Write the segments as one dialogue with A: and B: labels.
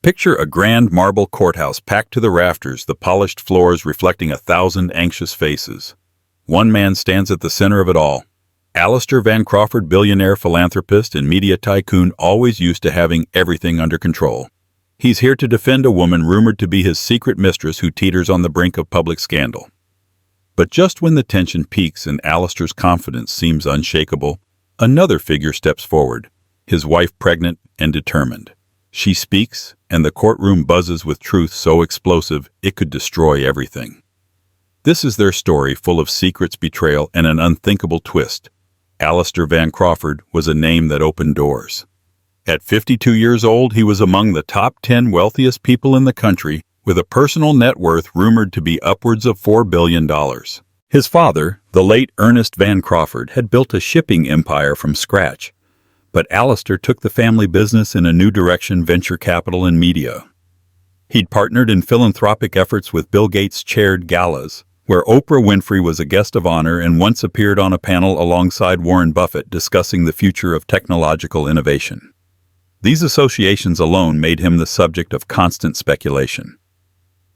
A: Picture a grand marble courthouse packed to the rafters, the polished floors reflecting 1,000 anxious faces. One man stands at the center of it all. Alastair Van Crawford, billionaire, philanthropist, and media tycoon, always used to having everything under control. He's here to defend a woman rumored to be his secret mistress who teeters on the brink of public scandal. But just when the tension peaks and Alastair's confidence seems unshakable, another figure steps forward, his wife pregnant and determined. She speaks, and the courtroom buzzes with truth so explosive it could destroy everything. This is their story, full of secrets, betrayal, and an unthinkable twist. Alastair Van Crawford was a name that opened doors. At 52 years old, he was among the top 10 wealthiest people in the country, with a personal net worth rumored to be upwards of $4 billion. His father, the late Ernest Van Crawford, had built a shipping empire from scratch. But Alastair took the family business in a new direction: venture capital and media. He'd partnered in philanthropic efforts with Bill Gates' chaired galas, where Oprah Winfrey was a guest of honor, and once appeared on a panel alongside Warren Buffett discussing the future of technological innovation. These associations alone made him the subject of constant speculation.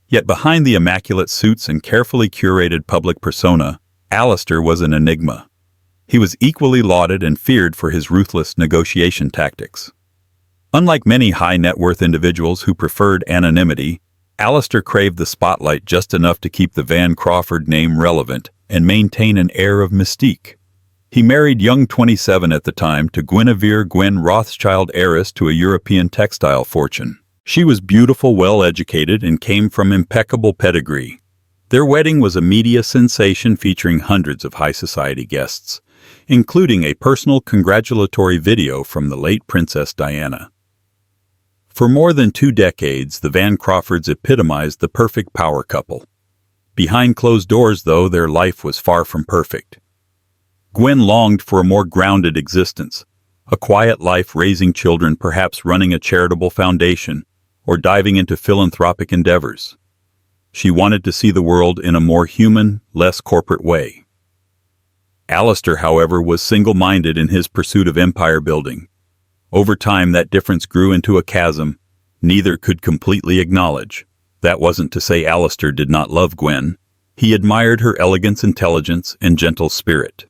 A: Yet behind the immaculate suits and carefully curated public persona, Alastair was an enigma. He was equally lauded and feared for his ruthless negotiation tactics. Unlike many high-net-worth individuals who preferred anonymity, Alastair craved the spotlight just enough to keep the Van Crawford name relevant and maintain an air of mystique. He married, young 27 at the time, to Gwen Rothschild, heiress to a European textile fortune. She was beautiful, well-educated, and came from impeccable pedigree. Their wedding was a media sensation, featuring hundreds of high-society guests, including a personal congratulatory video from the late Princess Diana. For more than 2 decades, the Van Crawfords epitomized the perfect power couple. Behind closed doors, though, their life was far from perfect. Gwen longed for a more grounded existence, a quiet life raising children, perhaps running a charitable foundation, or diving into philanthropic endeavors. She wanted to see the world in a more human, less corporate way. Alastair, however, was single-minded in his pursuit of empire building. Over time, that difference grew into a chasm neither could completely acknowledge. That wasn't to say Alastair did not love Gwen. He admired her elegance, intelligence, and gentle spirit.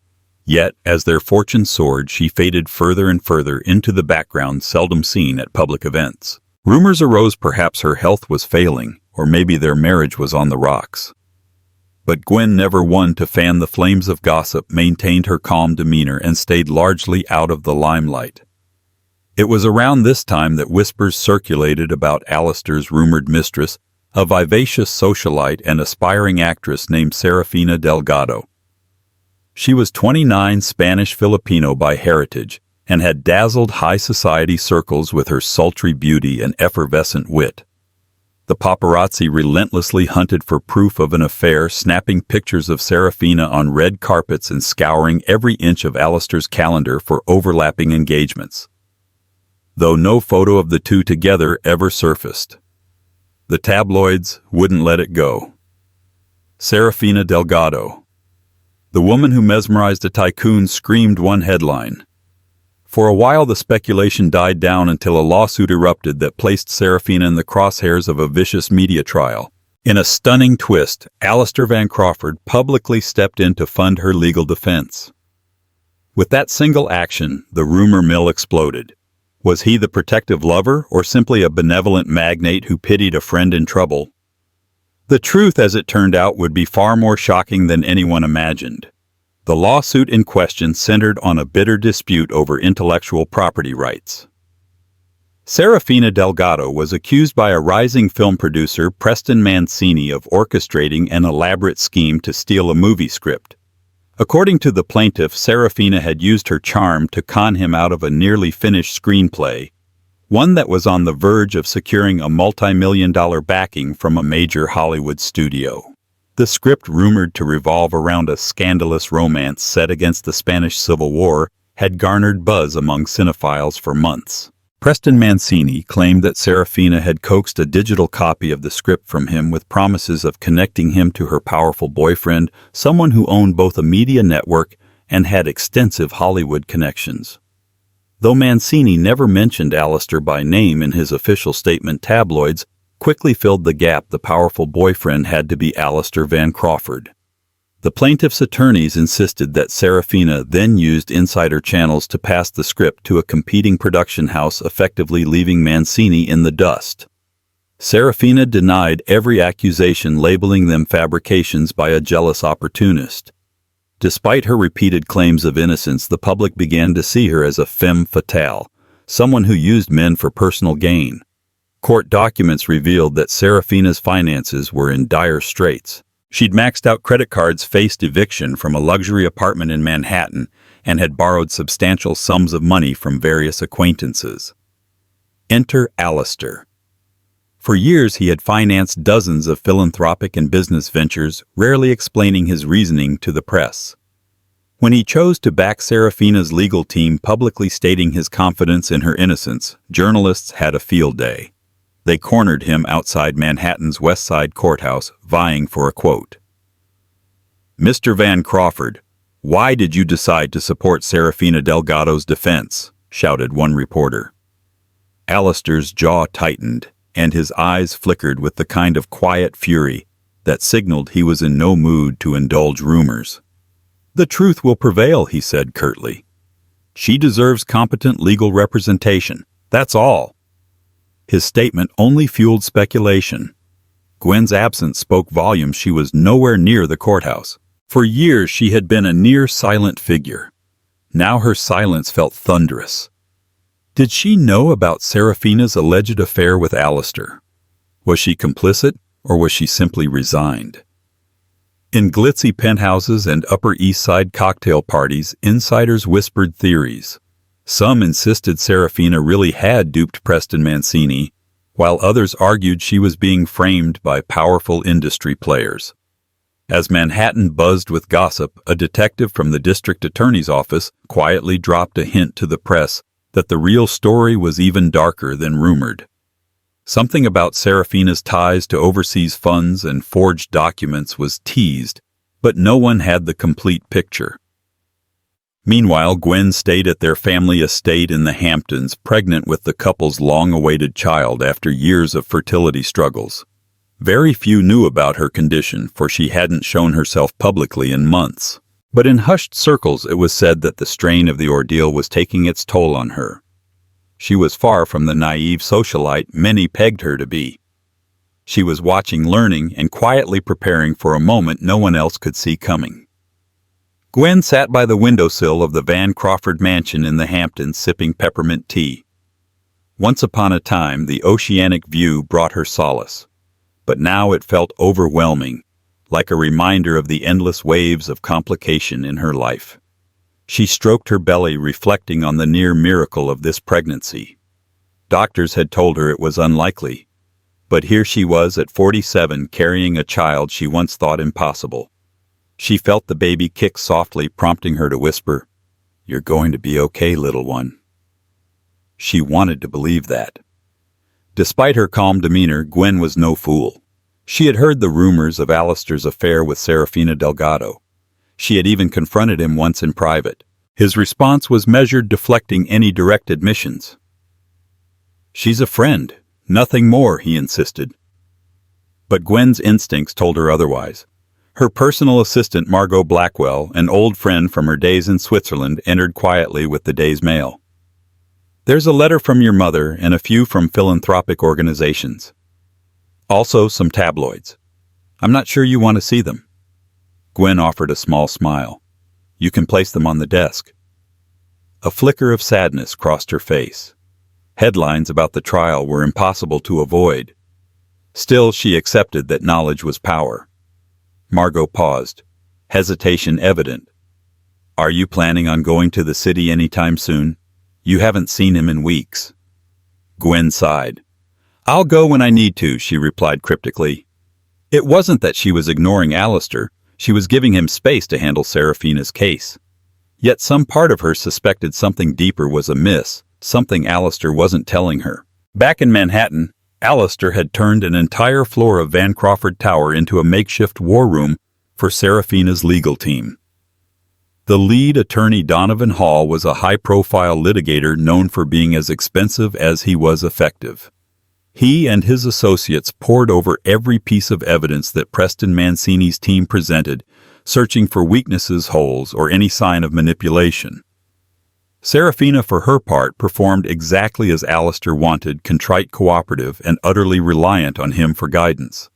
A: Yet, as their fortunes soared, she faded further and further into the background, seldom seen at public events. Rumors arose perhaps her health was failing, or maybe their marriage was on the rocks. But Gwen, never one to fan the flames of gossip, maintained her calm demeanor and stayed largely out of the limelight. It was around this time that whispers circulated about Alastair's rumored mistress, a vivacious socialite and aspiring actress named Serafina Delgado. She was 29, Spanish-Filipino by heritage, and had dazzled high society circles with her sultry beauty and effervescent wit. The paparazzi relentlessly hunted for proof of an affair, snapping pictures of Serafina on red carpets and scouring every inch of Alastair's calendar for overlapping engagements. Though no photo of the two together ever surfaced. The tabloids wouldn't let it go. Serafina Delgado, the woman who mesmerized a tycoon, screamed one headline. For a while the speculation died down until a lawsuit erupted that placed Serafina in the crosshairs of a vicious media trial. In a stunning twist, Alastair Van Crawford publicly stepped in to fund her legal defense. With that single action, the rumor mill exploded. Was he the protective lover, or simply a benevolent magnate who pitied a friend in trouble? The truth, as it turned out, would be far more shocking than anyone imagined. The lawsuit in question centered on a bitter dispute over intellectual property rights. Serafina Delgado was accused by a rising film producer, Preston Mancini, of orchestrating an elaborate scheme to steal a movie script. According to the plaintiff, Serafina had used her charm to con him out of a nearly finished screenplay, one that was on the verge of securing a multi-million-dollar backing from a major Hollywood studio. The script, rumored to revolve around a scandalous romance set against the Spanish Civil War, had garnered buzz among cinephiles for months. Preston Mancini claimed that Serafina had coaxed a digital copy of the script from him with promises of connecting him to her powerful boyfriend, someone who owned both a media network and had extensive Hollywood connections. Though Mancini never mentioned Alastair by name in his official statement, tabloids quickly filled the gap. The powerful boyfriend had to be Alastair Van Crawford. The plaintiff's attorneys insisted that Serafina then used insider channels to pass the script to a competing production house, effectively leaving Mancini in the dust. Serafina denied every accusation, labeling them fabrications by a jealous opportunist. Despite her repeated claims of innocence, the public began to see her as a femme fatale, someone who used men for personal gain. Court documents revealed that Serafina's finances were in dire straits. She'd maxed out credit cards, faced eviction from a luxury apartment in Manhattan, and had borrowed substantial sums of money from various acquaintances. Enter Alastair. For years he had financed dozens of philanthropic and business ventures, rarely explaining his reasoning to the press. When he chose to back Serafina's legal team, publicly stating his confidence in her innocence, journalists had a field day. They cornered him outside Manhattan's West Side courthouse, vying for a quote. "Mr. Van Crawford, why did you decide to support Serafina Delgado's defense?" shouted one reporter. Alastair's jaw tightened, and his eyes flickered with the kind of quiet fury that signaled he was in no mood to indulge rumors. "The truth will prevail," he said curtly. "She deserves competent legal representation. That's all." His statement only fueled speculation. Gwen's absence spoke volumes. She was nowhere near the courthouse. For years she had been a near-silent figure. Now her silence felt thunderous. Did she know about Serafina's alleged affair with Alastair? Was she complicit, or was she simply resigned? In glitzy penthouses and Upper East Side cocktail parties, insiders whispered theories. Some insisted Serafina really had duped Preston Mancini, while others argued she was being framed by powerful industry players. As Manhattan buzzed with gossip, a detective from the district attorney's office quietly dropped a hint to the press that the real story was even darker than rumored. Something about Serafina's ties to overseas funds and forged documents was teased, but no one had the complete picture. Meanwhile, Gwen stayed at their family estate in the Hamptons, pregnant with the couple's long-awaited child after years of fertility struggles. Very few knew about her condition, for she hadn't shown herself publicly in months. But in hushed circles it was said that the strain of the ordeal was taking its toll on her. She was far from the naive socialite many pegged her to be. She was watching, learning, and quietly preparing for a moment no one else could see coming. Gwen sat by the windowsill of the Van Crawford mansion in the Hamptons, sipping peppermint tea. Once upon a time, the oceanic view brought her solace, but now it felt overwhelming, like a reminder of the endless waves of complication in her life. She stroked her belly, reflecting on the near miracle of this pregnancy. Doctors had told her it was unlikely, but here she was at 47, carrying a child she once thought impossible. She felt the baby kick softly, prompting her to whisper, "You're going to be okay, little one." She wanted to believe that. Despite her calm demeanor, Gwen was no fool. She had heard the rumors of Alastair's affair with Serafina Delgado. She had even confronted him once in private. His response was measured, deflecting any direct admissions. "She's a friend, nothing more," he insisted. But Gwen's instincts told her otherwise. Her personal assistant, Margot Blackwell, an old friend from her days in Switzerland, entered quietly with the day's mail. "There's a letter from your mother and a few from philanthropic organizations. Also some tabloids. I'm not sure you want to see them." Gwen offered a small smile. "You can place them on the desk." A flicker of sadness crossed her face. Headlines about the trial were impossible to avoid. Still, she accepted that knowledge was power. Margot paused, hesitation evident. "Are you planning on going to the city anytime soon? You haven't seen him in weeks." Gwen sighed. "I'll go when I need to," she replied cryptically. It wasn't that she was ignoring Alastair. She was giving him space to handle Serafina's case. Yet some part of her suspected something deeper was amiss, something Alastair wasn't telling her. Back in Manhattan, Alastair had turned an entire floor of Van Crawford Tower into a makeshift war room for Serafina's legal team. The lead attorney, Donovan Hall, was a high-profile litigator known for being as expensive as he was effective. He and his associates pored over every piece of evidence that Preston Mancini's team presented, searching for weaknesses, holes, or any sign of manipulation. Serafina, for her part, performed exactly as Alastair wanted, contrite, cooperative, and utterly reliant on him for guidance.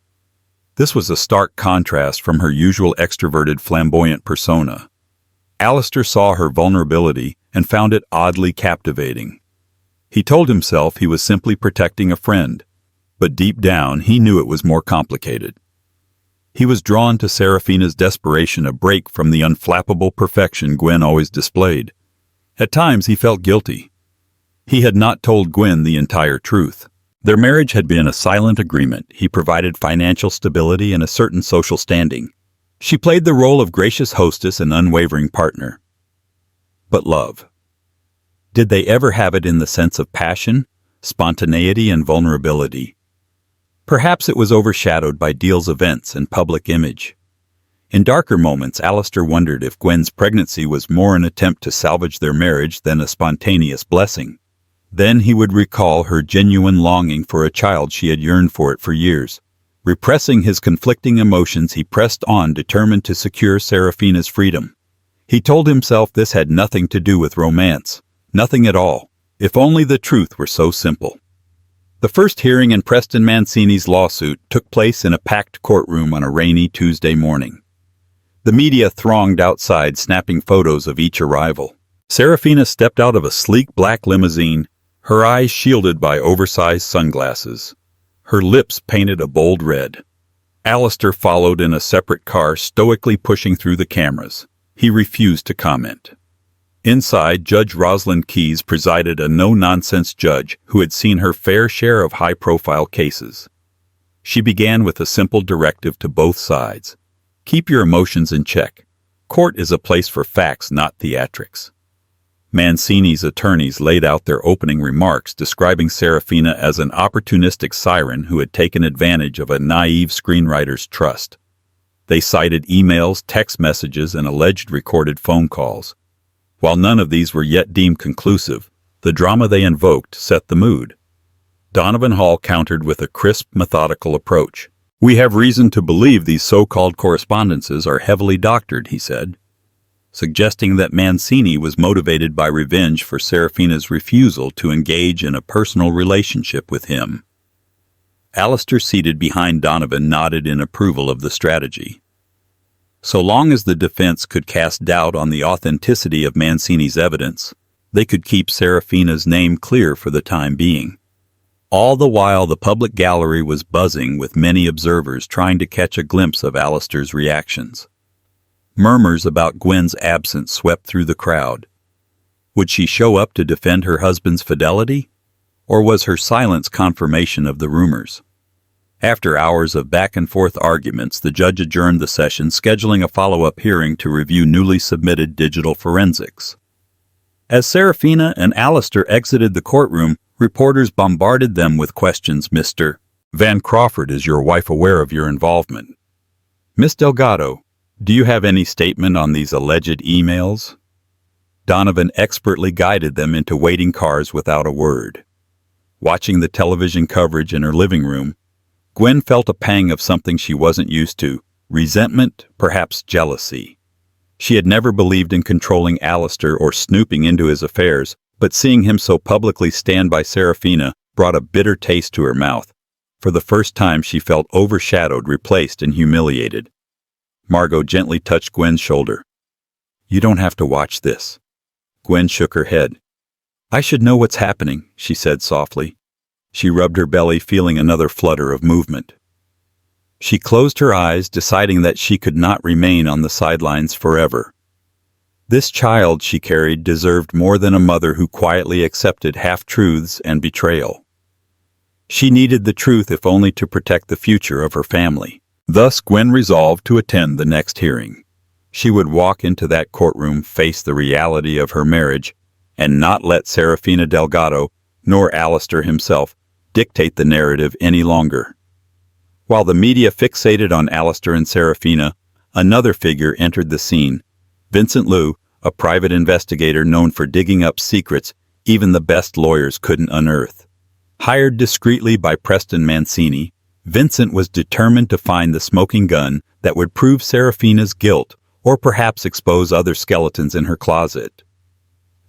A: This was a stark contrast from her usual extroverted, flamboyant persona. Alastair saw her vulnerability and found it oddly captivating. He told himself he was simply protecting a friend, but deep down he knew it was more complicated. He was drawn to Serafina's desperation, a break from the unflappable perfection Gwen always displayed. At times he felt guilty. He had not told Gwen the entire truth. Their marriage had been a silent agreement. He provided financial stability and a certain social standing. She played the role of gracious hostess and unwavering partner. But love. Did they ever have it in the sense of passion, spontaneity, and vulnerability? Perhaps it was overshadowed by Deal's events and public image. In darker moments, Alastair wondered if Gwen's pregnancy was more an attempt to salvage their marriage than a spontaneous blessing. Then he would recall her genuine longing for a child. She had yearned for it for years. Repressing his conflicting emotions, he pressed on, determined to secure Serafina's freedom. He told himself this had nothing to do with romance. Nothing at all. If only the truth were so simple. The first hearing in Preston Mancini's lawsuit took place in a packed courtroom on a rainy Tuesday morning. The media thronged outside, snapping photos of each arrival. Serafina stepped out of a sleek black limousine, her eyes shielded by oversized sunglasses. Her lips painted a bold red. Alastair followed in a separate car, stoically pushing through the cameras. He refused to comment. Inside, Judge Rosalind Keyes presided, a no-nonsense judge who had seen her fair share of high-profile cases. She began with a simple directive to both sides. Keep your emotions in check. Court is a place for facts, not theatrics. Mancini's attorneys laid out their opening remarks, describing Serafina as an opportunistic siren who had taken advantage of a naive screenwriter's trust. They cited emails, text messages, and alleged recorded phone calls. While none of these were yet deemed conclusive, the drama they invoked set the mood. Donovan Hall countered with a crisp, methodical approach. "We have reason to believe these so-called correspondences are heavily doctored," he said, suggesting that Mancini was motivated by revenge for Serafina's refusal to engage in a personal relationship with him. Alastair, seated behind Donovan, nodded in approval of the strategy. So long as the defense could cast doubt on the authenticity of Mancini's evidence, they could keep Serafina's name clear for the time being. All the while, the public gallery was buzzing with many observers trying to catch a glimpse of Alastair's reactions. Murmurs about Gwen's absence swept through the crowd. Would she show up to defend her husband's fidelity? Or was her silence confirmation of the rumors? After hours of back-and-forth arguments, the judge adjourned the session, scheduling a follow-up hearing to review newly submitted digital forensics. As Serafina and Alastair exited the courtroom, reporters bombarded them with questions. "Mr. Van Crawford, is your wife aware of your involvement? Miss Delgado, do you have any statement on these alleged emails?" Donovan expertly guided them into waiting cars without a word. Watching the television coverage in her living room, Gwen felt a pang of something she wasn't used to, resentment, perhaps jealousy. She had never believed in controlling Alastair or snooping into his affairs, but seeing him so publicly stand by Serafina brought a bitter taste to her mouth. For the first time she felt overshadowed, replaced, and humiliated. Margot gently touched Gwen's shoulder. "You don't have to watch this." Gwen shook her head. "I should know what's happening," she said softly. She rubbed her belly, feeling another flutter of movement. She closed her eyes, deciding that she could not remain on the sidelines forever. This child she carried deserved more than a mother who quietly accepted half-truths and betrayal. She needed the truth, if only to protect the future of her family. Thus, Gwen resolved to attend the next hearing. She would walk into that courtroom, face the reality of her marriage, and not let Serafina Delgado, nor Alastair himself, dictate the narrative any longer. While the media fixated on Alastair and Serafina, another figure entered the scene, Vincent Liu, a private investigator known for digging up secrets even the best lawyers couldn't unearth. Hired discreetly by Preston Mancini, Vincent was determined to find the smoking gun that would prove Serafina's guilt or perhaps expose other skeletons in her closet.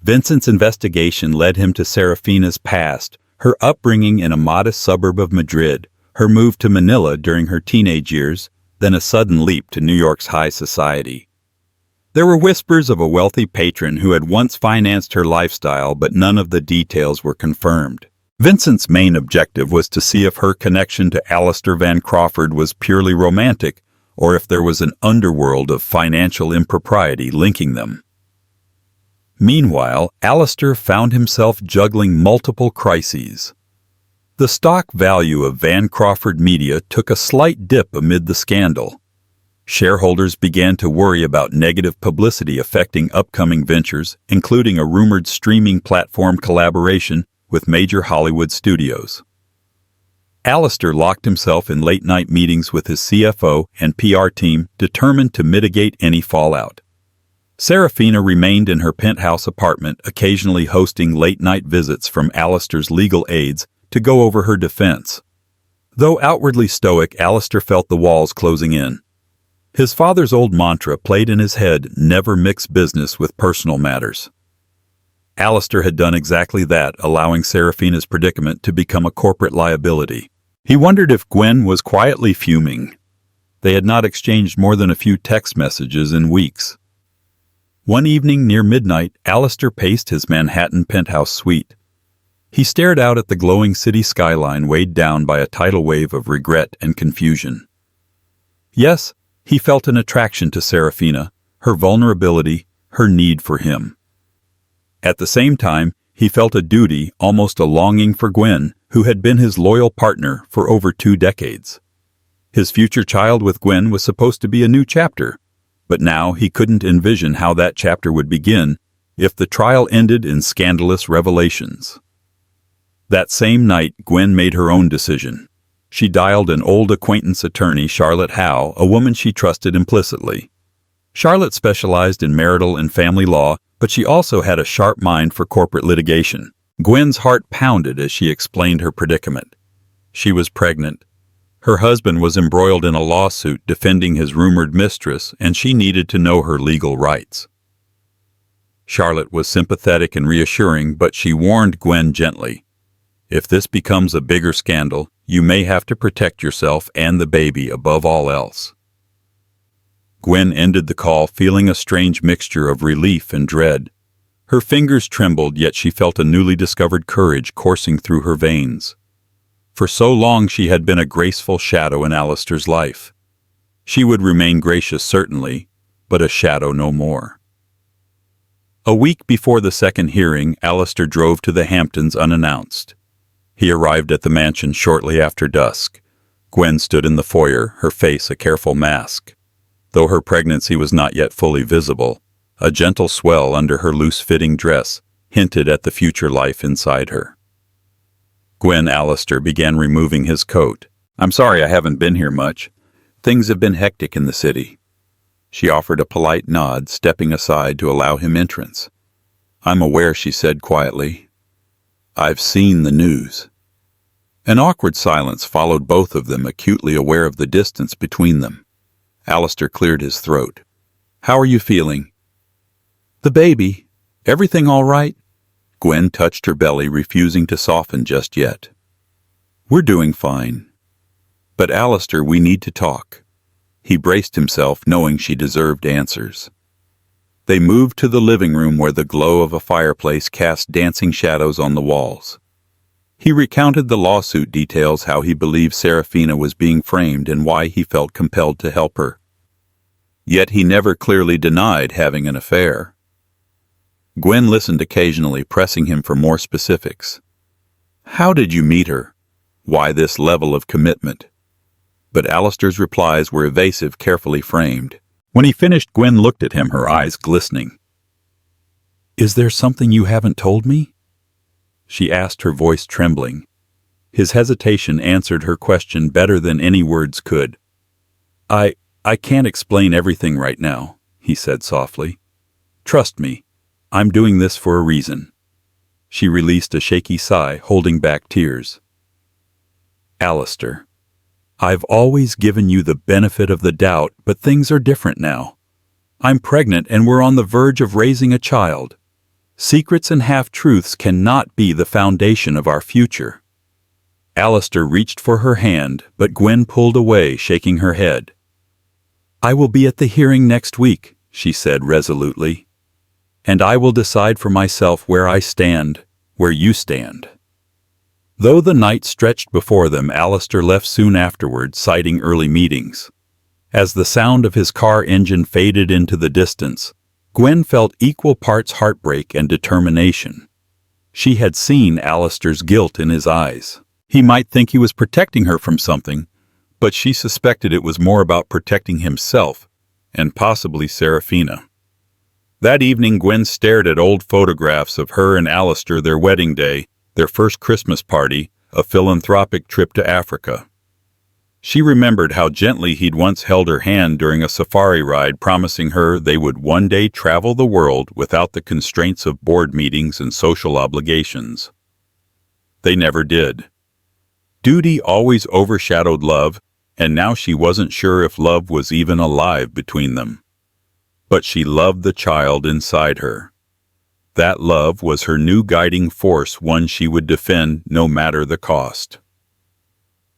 A: Vincent's investigation led him to Serafina's past, her upbringing in a modest suburb of Madrid, her move to Manila during her teenage years, then a sudden leap to New York's high society. There were whispers of a wealthy patron who had once financed her lifestyle, but none of the details were confirmed. Vincent's main objective was to see if her connection to Alastair Van Crawford was purely romantic, or if there was an underworld of financial impropriety linking them. Meanwhile, Alastair found himself juggling multiple crises. The stock value of Van Crawford Media took a slight dip amid the scandal. Shareholders began to worry about negative publicity affecting upcoming ventures, including a rumored streaming platform collaboration with major Hollywood studios. Alastair locked himself in late-night meetings with his CFO and PR team, determined to mitigate any fallout. Serafina remained in her penthouse apartment, occasionally hosting late-night visits from Alastair's legal aides to go over her defense. Though outwardly stoic, Alastair felt the walls closing in. His father's old mantra played in his head, never mix business with personal matters. Alastair had done exactly that, allowing Serafina's predicament to become a corporate liability. He wondered if Gwen was quietly fuming. They had not exchanged more than a few text messages in weeks. One evening near midnight, Alastair paced his Manhattan penthouse suite. He stared out at the glowing city skyline weighed down by a tidal wave of regret and confusion. Yes, he felt an attraction to Serafina, her vulnerability, her need for him. At the same time, he felt a duty, almost a longing for Gwen, who had been his loyal partner for over 2 decades. His future child with Gwen was supposed to be a new chapter, but now he couldn't envision how that chapter would begin if the trial ended in scandalous revelations. That same night, Gwen made her own decision. She dialed an old acquaintance attorney, Charlotte Howe, a woman she trusted implicitly. Charlotte specialized in marital and family law, but she also had a sharp mind for corporate litigation. Gwen's heart pounded as she explained her predicament. She was pregnant. Her husband was embroiled in a lawsuit defending his rumored mistress, and she needed to know her legal rights. Charlotte was sympathetic and reassuring, but she warned Gwen gently. If this becomes a bigger scandal, you may have to protect yourself and the baby above all else. Gwen ended the call feeling a strange mixture of relief and dread. Her fingers trembled, yet she felt a newly discovered courage coursing through her veins. For so long she had been a graceful shadow in Alastair's life. She would remain gracious certainly, but a shadow no more. A week before the second hearing, Alastair drove to the Hamptons unannounced. He arrived at the mansion shortly after dusk. Gwen stood in the foyer, her face a careful mask. Though her pregnancy was not yet fully visible, a gentle swell under her loose-fitting dress hinted at the future life inside her. Alastair began removing his coat. "I'm sorry I haven't been here much. Things have been hectic in the city." She offered a polite nod, stepping aside to allow him entrance. "I'm aware," she said quietly. "I've seen the news." An awkward silence followed, both of them acutely aware of the distance between them. Alastair cleared his throat. "How are you feeling?" "The baby. Everything all right?" Gwen touched her belly, refusing to soften just yet. "We're doing fine. But Alastair, we need to talk." He braced himself, knowing she deserved answers. They moved to the living room where the glow of a fireplace cast dancing shadows on the walls. He recounted the lawsuit details, how he believed Serafina was being framed and why he felt compelled to help her. Yet he never clearly denied having an affair. Gwen listened occasionally, pressing him for more specifics. "How did you meet her? Why this level of commitment?" But Alastair's replies were evasive, carefully framed. When he finished, Gwen looked at him, her eyes glistening. "Is there something you haven't told me?" she asked, her voice trembling. His hesitation answered her question better than any words could. I can't explain everything right now," he said softly. Trust me, I'm doing this for a reason." She released a shaky sigh, holding back tears. "Alastair, I've always given you the benefit of the doubt, but things are different now. I'm pregnant and we're on the verge of raising a child. Secrets and half-truths cannot be the foundation of our future." Alastair reached for her hand, but Gwen pulled away, shaking her head. "I will be at the hearing next week," she said resolutely. "And I will decide for myself where I stand, where you stand." Though the night stretched before them, Alastair left soon afterward, citing early meetings. As the sound of his car engine faded into the distance, Gwen felt equal parts heartbreak and determination. She had seen Alastair's guilt in his eyes. He might think he was protecting her from something, but she suspected it was more about protecting himself, and possibly Serafina. That evening, Gwen stared at old photographs of her and Alastair, their wedding day, their first Christmas party, a philanthropic trip to Africa. She remembered how gently he'd once held her hand during a safari ride, promising her they would one day travel the world without the constraints of board meetings and social obligations. They never did. Duty always overshadowed love, and now she wasn't sure if love was even alive between them. But she loved the child inside her. That love was her new guiding force, one she would defend no matter the cost.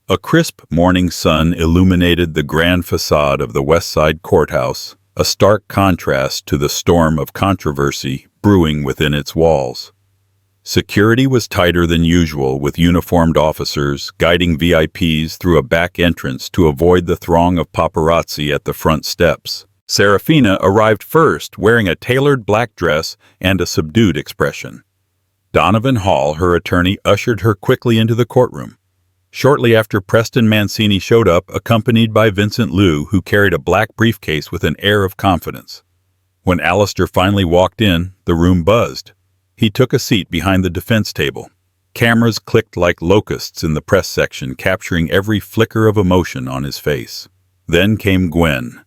A: A crisp morning sun illuminated the grand facade of the West Side Courthouse, a stark contrast to the storm of controversy brewing within its walls. Security was tighter than usual, with uniformed officers guiding VIPs through a back entrance to avoid the throng of paparazzi at the front steps. Serafina arrived first, wearing a tailored black dress and a subdued expression. Donovan Hall, her attorney, ushered her quickly into the courtroom. Shortly after, Preston Mancini showed up, accompanied by Vincent Liu, who carried a black briefcase with an air of confidence. When Alastair finally walked in, the room buzzed. He took a seat behind the defense table. Cameras clicked like locusts in the press section, capturing every flicker of emotion on his face. Then came Gwen.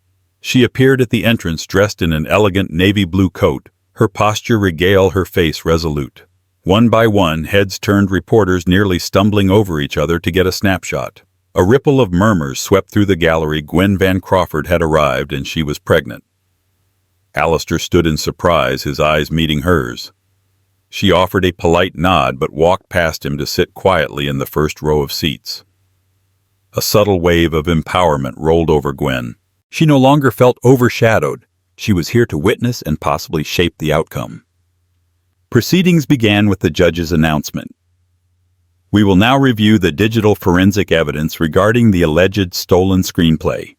A: She appeared at the entrance dressed in an elegant navy blue coat, her posture regale, her face resolute. One by one, heads turned, reporters nearly stumbling over each other to get a snapshot. A ripple of murmurs swept through the gallery. Gwen Van Crawford had arrived, and she was pregnant. Alastair stood in surprise, his eyes meeting hers. She offered a polite nod, but walked past him to sit quietly in the first row of seats. A subtle wave of empowerment rolled over Gwen. She no longer felt overshadowed. She was here to witness and possibly shape the outcome. Proceedings began with the judge's announcement. "We will now review the digital forensic evidence regarding the alleged stolen screenplay."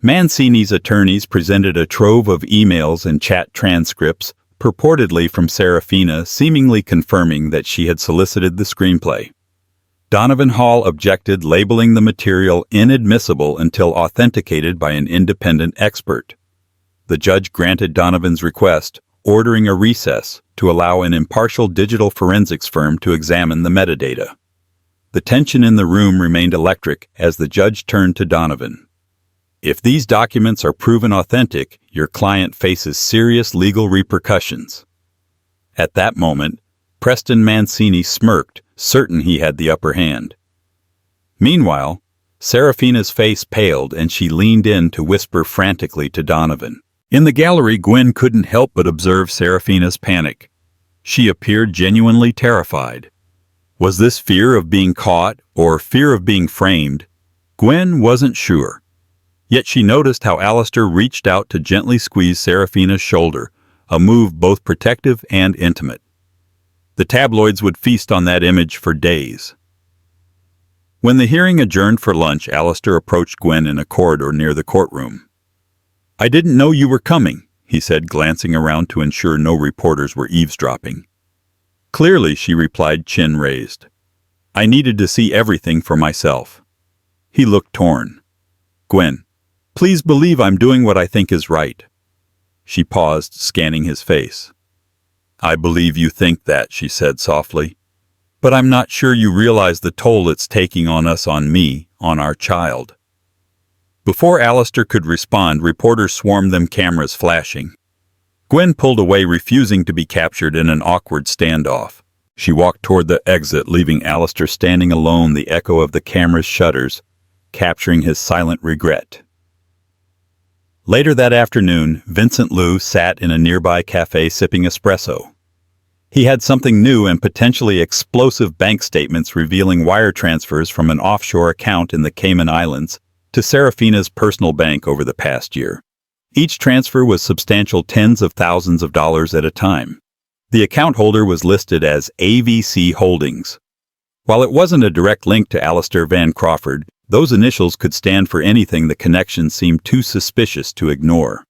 A: Mancini's attorneys presented a trove of emails and chat transcripts, purportedly from Serafina, seemingly confirming that she had solicited the screenplay. Donovan Hall objected, labeling the material inadmissible until authenticated by an independent expert. The judge granted Donovan's request, ordering a recess to allow an impartial digital forensics firm to examine the metadata. The tension in the room remained electric as the judge turned to Donovan. "If these documents are proven authentic, your client faces serious legal repercussions." At that moment, Preston Mancini smirked, certain he had the upper hand. Meanwhile, Serafina's face paled and she leaned in to whisper frantically to Donovan. In the gallery, Gwen couldn't help but observe Serafina's panic. She appeared genuinely terrified. Was this fear of being caught or fear of being framed? Gwen wasn't sure. Yet she noticed how Alastair reached out to gently squeeze Serafina's shoulder, a move both protective and intimate. The tabloids would feast on that image for days. When the hearing adjourned for lunch, Alastair approached Gwen in a corridor near the courtroom. "I didn't know you were coming," he said, glancing around to ensure no reporters were eavesdropping. "Clearly," she replied, chin raised. "I needed to see everything for myself." He looked torn. "Gwen, please believe I'm doing what I think is right." She paused, scanning his face. "I believe you think that," she said softly. "But I'm not sure you realize the toll it's taking on us, on me, on our child." Before Alastair could respond, reporters swarmed them, cameras flashing. Gwen pulled away, refusing to be captured in an awkward standoff. She walked toward the exit, leaving Alastair standing alone, the echo of the camera's shutters capturing his silent regret. Later that afternoon, Vincent Liu sat in a nearby cafe sipping espresso. He had something new and potentially explosive: bank statements revealing wire transfers from an offshore account in the Cayman Islands to Serafina's personal bank over the past year. Each transfer was substantial, tens of thousands of dollars at a time. The account holder was listed as AVC Holdings. While it wasn't a direct link to Alastair Van Crawford, those initials could stand for anything. The connection seemed too suspicious to ignore.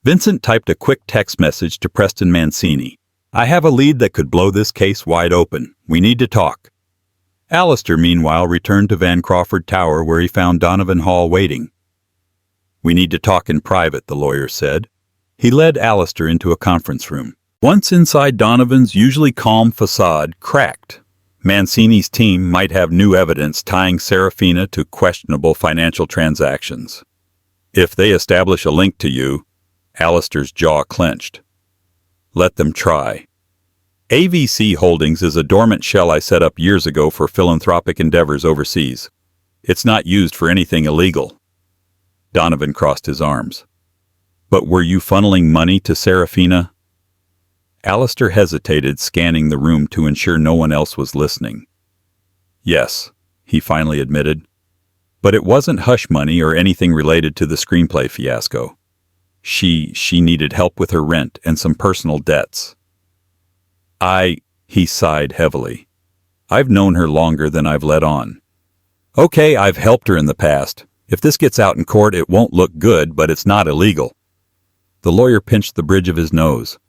A: Vincent typed a quick text message to Preston Mancini. "I have a lead that could blow this case wide open. We need to talk." Alastair, meanwhile, returned to Van Crawford Tower, where he found Donovan Hall waiting. "We need to talk in private," the lawyer said. He led Alastair into a conference room. Once inside, Donovan's usually calm facade cracked. Mancini's team might have new evidence tying Serafina to questionable financial transactions. "If they establish a link to you," Alastair's jaw clenched. "Let them try. AVC Holdings is a dormant shell I set up years ago for philanthropic endeavors overseas. It's not used for anything illegal." Donovan crossed his arms. "But were you funneling money to Serafina?" Alastair hesitated, scanning the room to ensure no one else was listening. "Yes," he finally admitted. "But it wasn't hush money or anything related to the screenplay fiasco. She needed help with her rent and some personal debts." He sighed heavily. "I've known her longer than I've let on. Okay, I've helped her in the past. If this gets out in court, it won't look good, but it's not illegal." The lawyer pinched the bridge of his nose.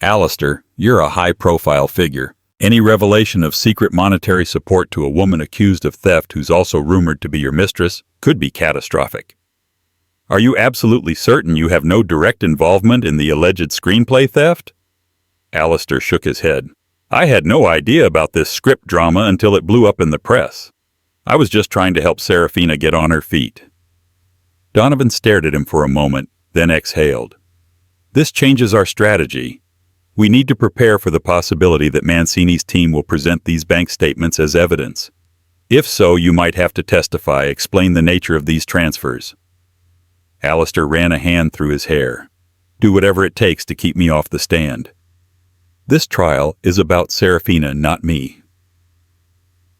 A: "Alastair, you're a high-profile figure. Any revelation of secret monetary support to a woman accused of theft who's also rumored to be your mistress could be catastrophic. Are you absolutely certain you have no direct involvement in the alleged screenplay theft?" Alastair shook his head. "I had no idea about this script drama until it blew up in the press. I was just trying to help Serafina get on her feet." Donovan stared at him for a moment, then exhaled. "This changes our strategy. We need to prepare for the possibility that Mancini's team will present these bank statements as evidence. If so, you might have to testify, explain the nature of these transfers." Alastair ran a hand through his hair. "Do whatever it takes to keep me off the stand. This trial is about Serafina, not me."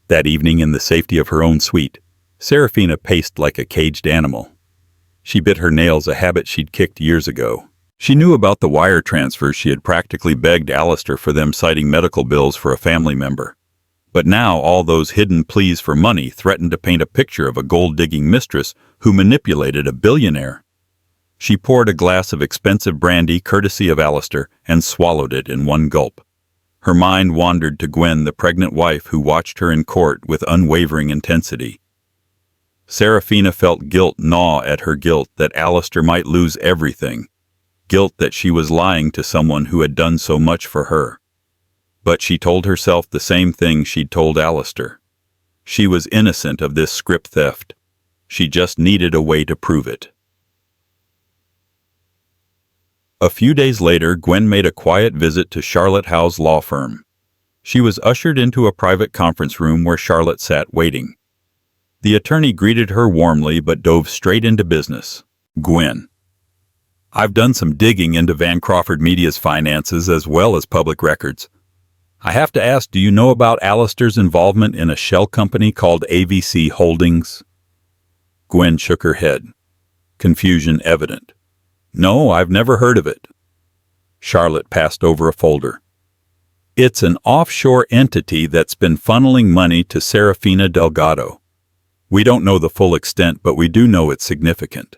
A: That evening, in the safety of her own suite, Serafina paced like a caged animal. She bit her nails, a habit she'd kicked years ago. She knew about the wire transfers. She had practically begged Alastair for them, citing medical bills for a family member. But now all those hidden pleas for money threatened to paint a picture of a gold-digging mistress who manipulated a billionaire. She poured a glass of expensive brandy, courtesy of Alastair, and swallowed it in one gulp. Her mind wandered to Gwen, the pregnant wife who watched her in court with unwavering intensity. Serafina felt guilt gnaw at her guilt that Alastair might lose everything. Guilt that she was lying to someone who had done so much for her. But she told herself the same thing she'd told Alastair. She was innocent of this script theft. She just needed a way to prove it. A few days later, Gwen made a quiet visit to Charlotte Howe's law firm. She was ushered into a private conference room where Charlotte sat waiting. The attorney greeted her warmly but dove straight into business. "Gwen, I've done some digging into Van Crawford Media's finances as well as public records. I have to ask, do you know about Alastair's involvement in a shell company called AVC Holdings?" Gwen shook her head, confusion evident. "No, I've never heard of it." Charlotte passed over a folder. "It's an offshore entity that's been funneling money to Serafina Delgado. We don't know the full extent, but we do know it's significant."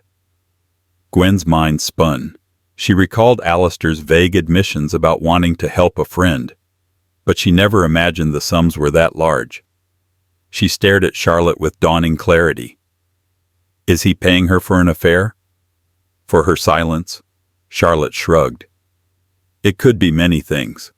A: Gwen's mind spun. She recalled Alastair's vague admissions about wanting to help a friend, but she never imagined the sums were that large. She stared at Charlotte with dawning clarity. Is he paying her for an affair? For her silence? Charlotte shrugged. It could be many things.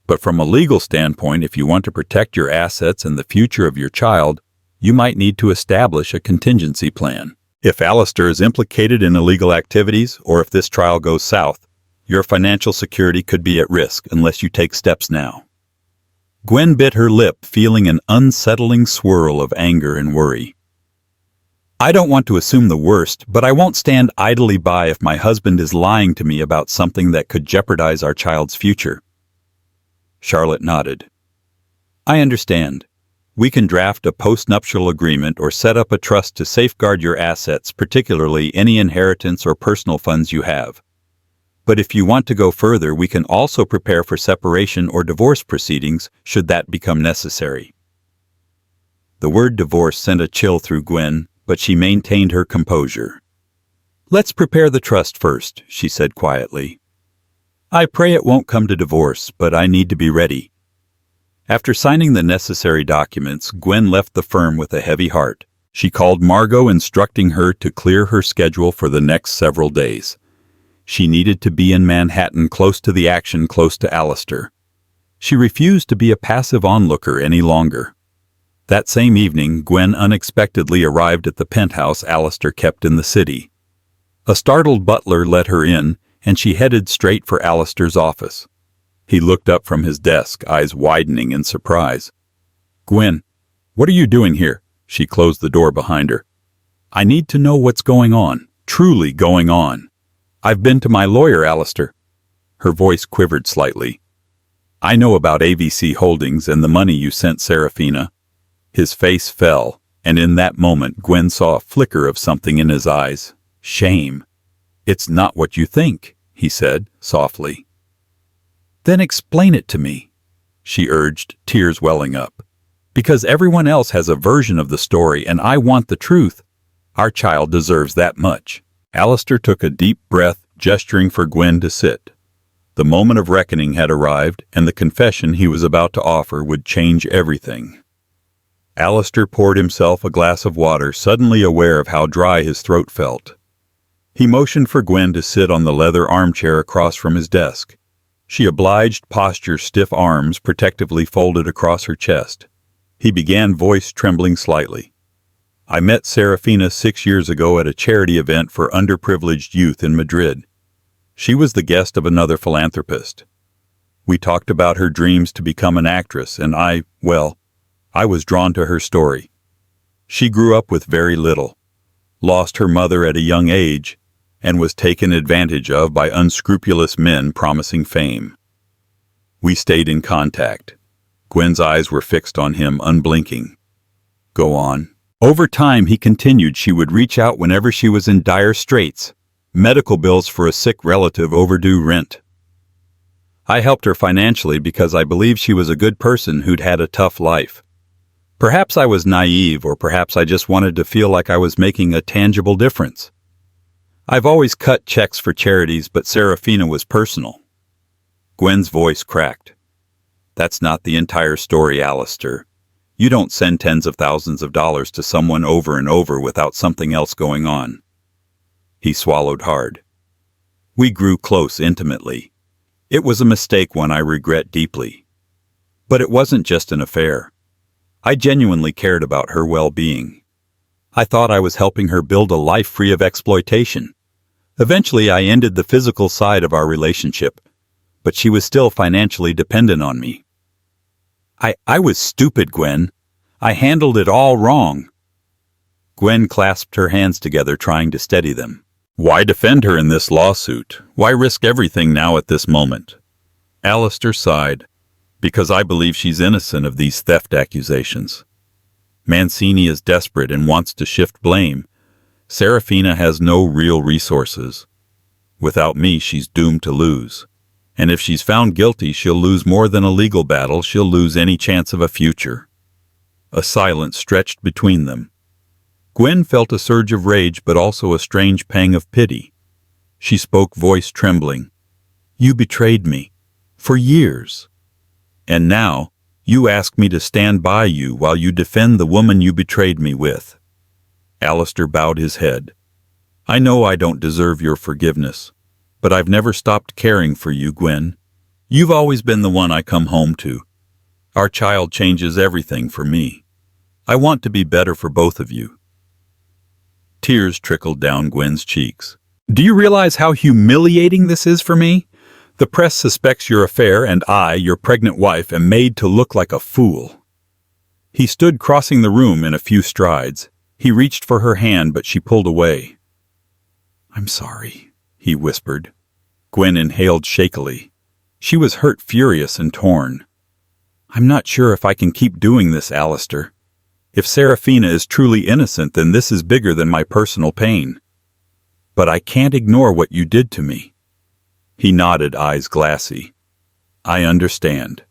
A: But from a legal standpoint, if you want to protect your assets and the future of your child, you might need to establish a contingency plan. If Alastair is implicated in illegal activities, or if this trial goes south, Your financial security could be at risk unless you take steps now." Gwen bit her lip, feeling an unsettling swirl of anger and worry. "I don't want to assume the worst, but I won't stand idly by if my husband is lying to me about something that could jeopardize our child's future." Charlotte nodded. "I understand. We can draft a postnuptial agreement or set up a trust to safeguard your assets, particularly any inheritance or personal funds you have. But if you want to go further, we can also prepare for separation or divorce proceedings should that become necessary." The word divorce sent a chill through Gwen, but she maintained her composure. "Let's prepare the trust first," she said quietly. "I pray it won't come to divorce, but I need to be ready." After signing the necessary documents, Gwen left the firm with a heavy heart. She called Margot, instructing her to clear her schedule for the next several days. She needed to be in Manhattan, close to the action, close to Alastair. She refused to be a passive onlooker any longer. That same evening, Gwen unexpectedly arrived at the penthouse Alastair kept in the city. A startled butler let her in, and she headed straight for Alastair's office. He looked up from his desk, eyes widening in surprise. "Gwen, what are you doing here?" She closed the door behind her. "I need to know what's going on, truly going on. I've been to my lawyer, Alastair." Her voice quivered slightly. "I know about AVC Holdings and the money you sent Serafina." His face fell, and in that moment Gwen saw a flicker of something in his eyes. Shame. "It's not what you think," he said softly. "Then explain it to me," she urged, tears welling up. "Because everyone else has a version of the story and I want the truth. Our child deserves that much." Alastair took a deep breath, gesturing for Gwen to sit. The moment of reckoning had arrived, and the confession he was about to offer would change everything. Alastair poured himself a glass of water, suddenly aware of how dry his throat felt. He motioned for Gwen to sit on the leather armchair across from his desk. She obliged, posture, stiff arms protectively folded across her chest. He began, voice trembling slightly. "I met Serafina 6 years ago at a charity event for underprivileged youth in Madrid. She was the guest of another philanthropist. We talked about her dreams to become an actress, and I was drawn to her story. She grew up with very little, lost her mother at a young age, and was taken advantage of by unscrupulous men promising fame. We stayed in contact." Gwen's eyes were fixed on him, unblinking. "Go on." "Over time," he continued, "she would reach out whenever she was in dire straits. Medical bills for a sick relative, overdue rent. I helped her financially because I believed she was a good person who'd had a tough life. Perhaps I was naive, or perhaps I just wanted to feel like I was making a tangible difference. I've always cut checks for charities, but Serafina was personal." Gwen's voice cracked. "That's not the entire story, Alastair. You don't send tens of thousands of dollars to someone over and over without something else going on." He swallowed hard. "We grew close intimately. It was a mistake, one I regret deeply. But it wasn't just an affair. I genuinely cared about her well-being. I thought I was helping her build a life free of exploitation. Eventually, I ended the physical side of our relationship, but she was still financially dependent on me. I was stupid, Gwen. I handled it all wrong." Gwen clasped her hands together, trying to steady them. "Why defend her in this lawsuit? Why risk everything now at this moment?" Alastair sighed. "Because I believe she's innocent of these theft accusations. Mancini is desperate and wants to shift blame. Serafina has no real resources. Without me, she's doomed to lose. And if she's found guilty, she'll lose more than a legal battle. She'll lose any chance of a future." A silence stretched between them. Gwen felt a surge of rage, but also a strange pang of pity. She spoke, voice trembling. "You betrayed me. For years. And now, you ask me to stand by you while you defend the woman you betrayed me with." Alastair bowed his head. "I know I don't deserve your forgiveness, but I've never stopped caring for you, Gwen. You've always been the one I come home to. Our child changes everything for me. I want to be better for both of you." Tears trickled down Gwen's cheeks. "Do you realize how humiliating this is for me? The press suspects your affair, and I, your pregnant wife, am made to look like a fool." He stood crossing the room in a few strides. He reached for her hand, but she pulled away. "I'm sorry," he whispered. Gwen inhaled shakily. She was hurt, furious, and torn. "I'm not sure if I can keep doing this, Alastair. If Serafina is truly innocent, then this is bigger than my personal pain. But I can't ignore what you did to me." He nodded, eyes glassy. "I understand."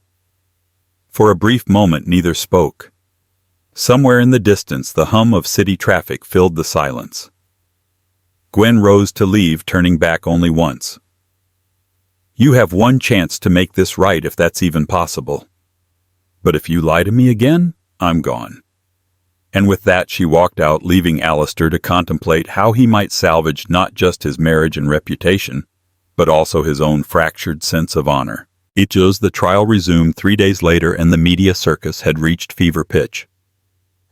A: For a brief moment, neither spoke. Somewhere in the distance, the hum of city traffic filled the silence. Gwen rose to leave, turning back only once. "You have one chance to make this right, if that's even possible. But if you lie to me again, I'm gone." And with that, she walked out, leaving Alastair to contemplate how he might salvage not just his marriage and reputation, but also his own fractured sense of honor. The trial resumed 3 days later, and the media circus had reached fever pitch.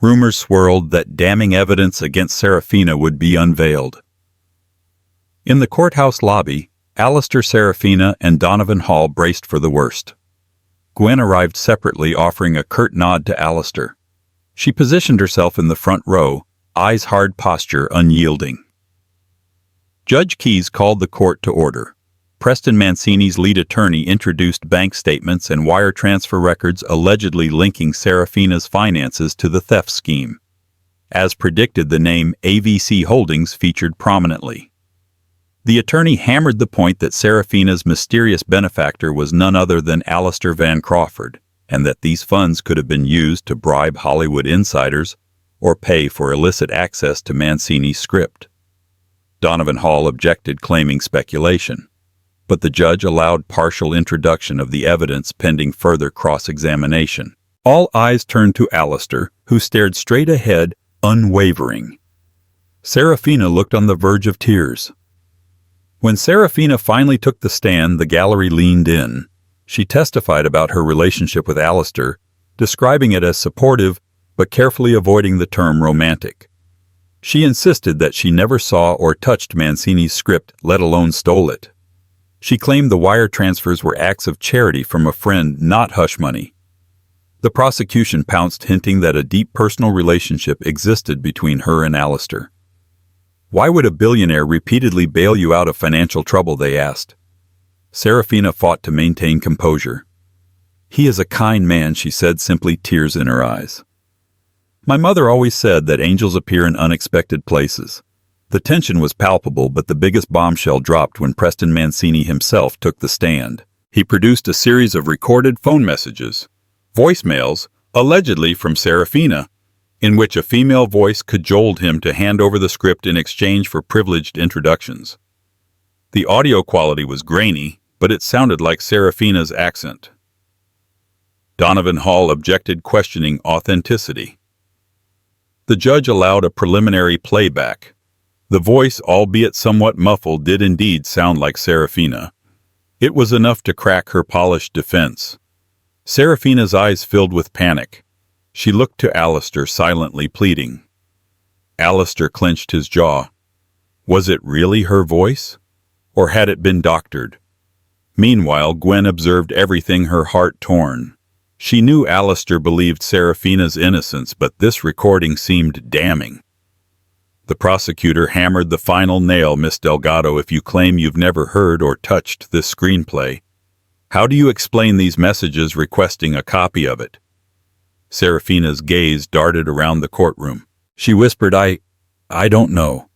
A: Rumors swirled that damning evidence against Serafina would be unveiled. In the courthouse lobby, Alastair, Serafina, and Donovan Hall braced for the worst. Gwen arrived separately, offering a curt nod to Alastair. She positioned herself in the front row, eyes hard, posture unyielding. Judge Keyes called the court to order. Preston Mancini's lead attorney introduced bank statements and wire transfer records allegedly linking Serafina's finances to the theft scheme. As predicted, the name AVC Holdings featured prominently. The attorney hammered the point that Serafina's mysterious benefactor was none other than Alastair Van Crawford, and that these funds could have been used to bribe Hollywood insiders or pay for illicit access to Mancini's script. Donovan Hall objected, claiming speculation, but the judge allowed partial introduction of the evidence pending further cross-examination. All eyes turned to Alastair, who stared straight ahead, unwavering. Serafina looked on the verge of tears. When Serafina finally took the stand, the gallery leaned in. She testified about her relationship with Alastair, describing it as supportive, but carefully avoiding the term romantic. She insisted that she never saw or touched Mancini's script, let alone stole it. She claimed the wire transfers were acts of charity from a friend, not hush money. The prosecution pounced, hinting that a deep personal relationship existed between her and Alastair. "Why would a billionaire repeatedly bail you out of financial trouble?" they asked. Serafina fought to maintain composure. "He is a kind man," she said, simply, tears in her eyes. "My mother always said that angels appear in unexpected places." The tension was palpable, but the biggest bombshell dropped when Preston Mancini himself took the stand. He produced a series of recorded phone messages, voicemails, allegedly from Serafina, in which a female voice cajoled him to hand over the script in exchange for privileged introductions. The audio quality was grainy, but it sounded like Serafina's accent. Donovan Hall objected, questioning authenticity. The judge allowed a preliminary playback. The voice, albeit somewhat muffled, did indeed sound like Serafina. It was enough to crack her polished defense. Serafina's eyes filled with panic. She looked to Alastair, silently pleading. Alastair clenched his jaw. Was it really her voice? Or had it been doctored? Meanwhile, Gwen observed everything, her heart torn. She knew Alastair believed Serafina's innocence, but this recording seemed damning. The prosecutor hammered the final nail. "Miss Delgado, if you claim you've never heard or touched this screenplay, how do you explain these messages requesting a copy of it?" Serafina's gaze darted around the courtroom. She whispered, I don't know."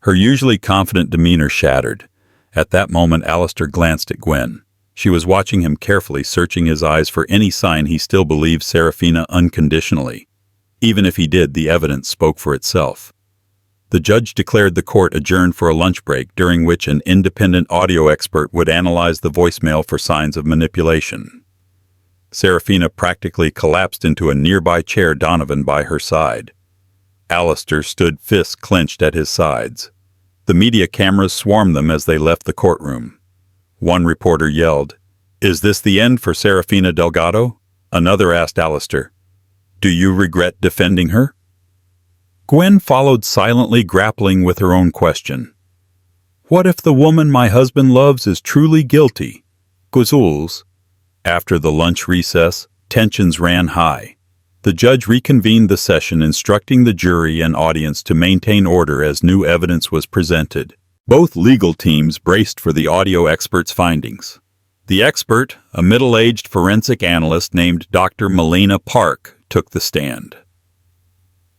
A: Her usually confident demeanor shattered. At that moment, Alastair glanced at Gwen. She was watching him carefully, searching his eyes for any sign he still believed Serafina unconditionally. Even if he did, the evidence spoke for itself. The judge declared the court adjourned for a lunch break, during which an independent audio expert would analyze the voicemail for signs of manipulation. Serafina practically collapsed into a nearby chair, Donovan by her side. Alastair stood, fists clenched at his sides. The media cameras swarmed them as they left the courtroom. One reporter yelled, "Is this the end for Serafina Delgado?" Another asked Alastair, "Do you regret defending her?" Gwen followed silently, grappling with her own question. What if the woman my husband loves is truly guilty? Guzuls. After the lunch recess, tensions ran high. The judge reconvened the session, instructing the jury and audience to maintain order as new evidence was presented. Both legal teams braced for the audio expert's findings. The expert, a middle-aged forensic analyst named Dr. Melina Park, took the stand.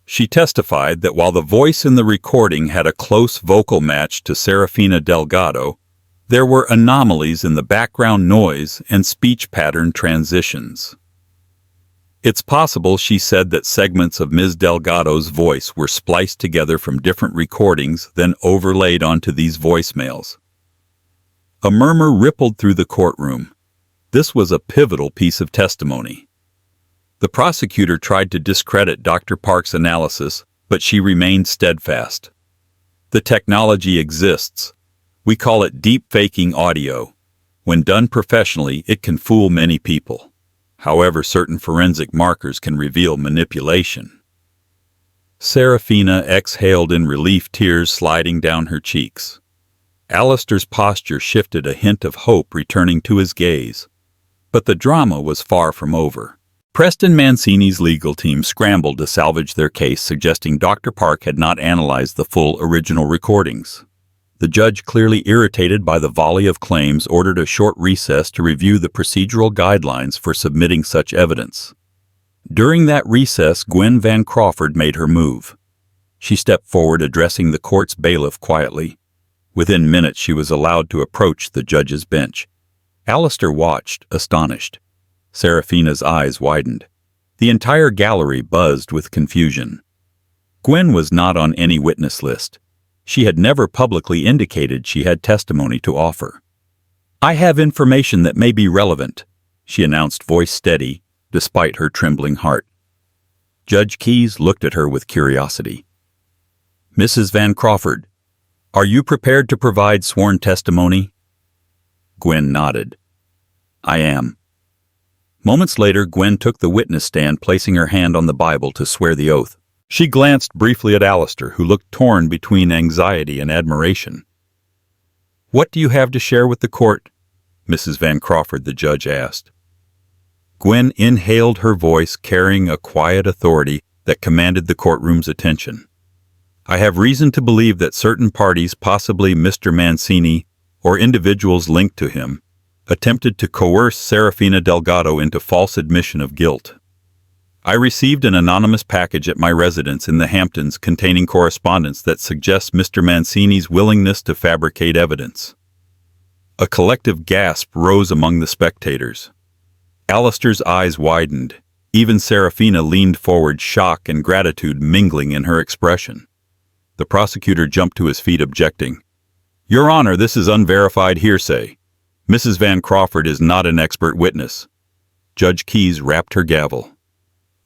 A: She testified that while the voice in the recording had a close vocal match to Serafina Delgado, there were anomalies in the background noise and speech pattern transitions. It's possible, she said, that segments of Ms. Delgado's voice were spliced together from different recordings, then overlaid onto these voicemails. A murmur rippled through the courtroom. This was a pivotal piece of testimony. The prosecutor tried to discredit Dr. Park's analysis, but she remained steadfast. The technology exists. We call it deep-faking audio. When done professionally, it can fool many people. However, certain forensic markers can reveal manipulation. Serafina exhaled in relief, tears sliding down her cheeks. Alastair's posture shifted, a hint of hope returning to his gaze. But the drama was far from over. Preston Mancini's legal team scrambled to salvage their case, suggesting Dr. Park had not analyzed the full original recordings. The judge, clearly irritated by the volley of claims, ordered a short recess to review the procedural guidelines for submitting such evidence. During that recess, Gwen Van Crawford made her move. She stepped forward, addressing the court's bailiff quietly. Within minutes, she was allowed to approach the judge's bench. Alastair watched, astonished. Serafina's eyes widened. The entire gallery buzzed with confusion. Gwen was not on any witness list. She had never publicly indicated she had testimony to offer. "I have information that may be relevant," she announced, voice steady, despite her trembling heart. Judge Keyes looked at her with curiosity. "Mrs. Van Crawford, are you prepared to provide sworn testimony?" Gwen nodded. "I am." Moments later, Gwen took the witness stand, placing her hand on the Bible to swear the oath. She glanced briefly at Alastair, who looked torn between anxiety and admiration. "What do you have to share with the court?" Mrs. Van Crawford, the judge asked. Gwen inhaled, her voice carrying a quiet authority that commanded the courtroom's attention. "I have reason to believe that certain parties, possibly Mr. Mancini or individuals linked to him, attempted to coerce Serafina Delgado into false admission of guilt. I received an anonymous package at my residence in the Hamptons containing correspondence that suggests Mr. Mancini's willingness to fabricate evidence." A collective gasp rose among the spectators. Alastair's eyes widened. Even Serafina leaned forward, shock and gratitude mingling in her expression. The prosecutor jumped to his feet, objecting. "Your Honor, this is unverified hearsay. Mrs. Van Crawford is not an expert witness." Judge Keyes rapped her gavel.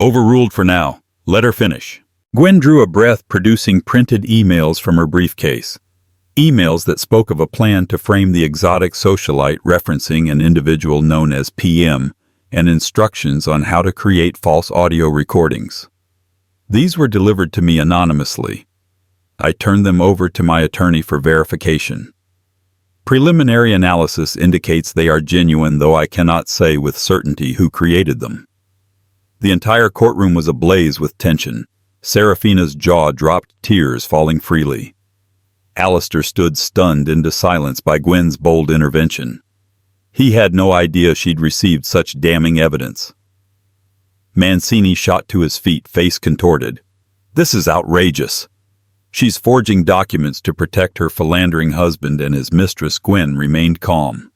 A: "Overruled for now. Let her finish." Gwen drew a breath, producing printed emails from her briefcase. Emails that spoke of a plan to frame the exotic socialite, referencing an individual known as PM, and instructions on how to create false audio recordings. These were delivered to me anonymously. I turned them over to my attorney for verification. Preliminary analysis indicates they are genuine, though I cannot say with certainty who created them. The entire courtroom was ablaze with tension. Serafina's jaw dropped, tears falling freely. Alastair stood stunned into silence by Gwen's bold intervention. He had no idea she'd received such damning evidence. Mancini shot to his feet, face contorted. "This is outrageous. She's forging documents to protect her philandering husband and his mistress." Gwen remained calm.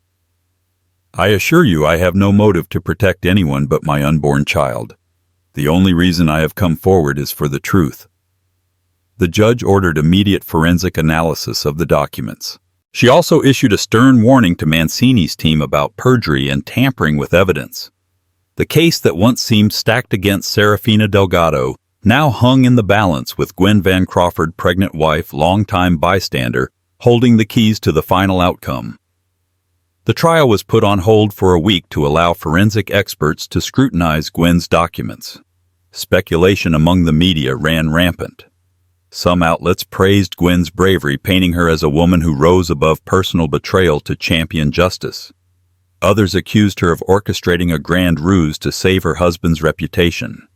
A: "I assure you I have no motive to protect anyone but my unborn child. The only reason I have come forward is for the truth." The judge ordered immediate forensic analysis of the documents. She also issued a stern warning to Mancini's team about perjury and tampering with evidence. The case that once seemed stacked against Serafina Delgado now hung in the balance, with Gwen Van Crawford, pregnant wife, longtime bystander, holding the keys to the final outcome. The trial was put on hold for a week to allow forensic experts to scrutinize Gwen's documents. Speculation among the media ran rampant. Some outlets praised Gwen's bravery, painting her as a woman who rose above personal betrayal to champion justice. Others accused her of orchestrating a grand ruse to save her husband's reputation.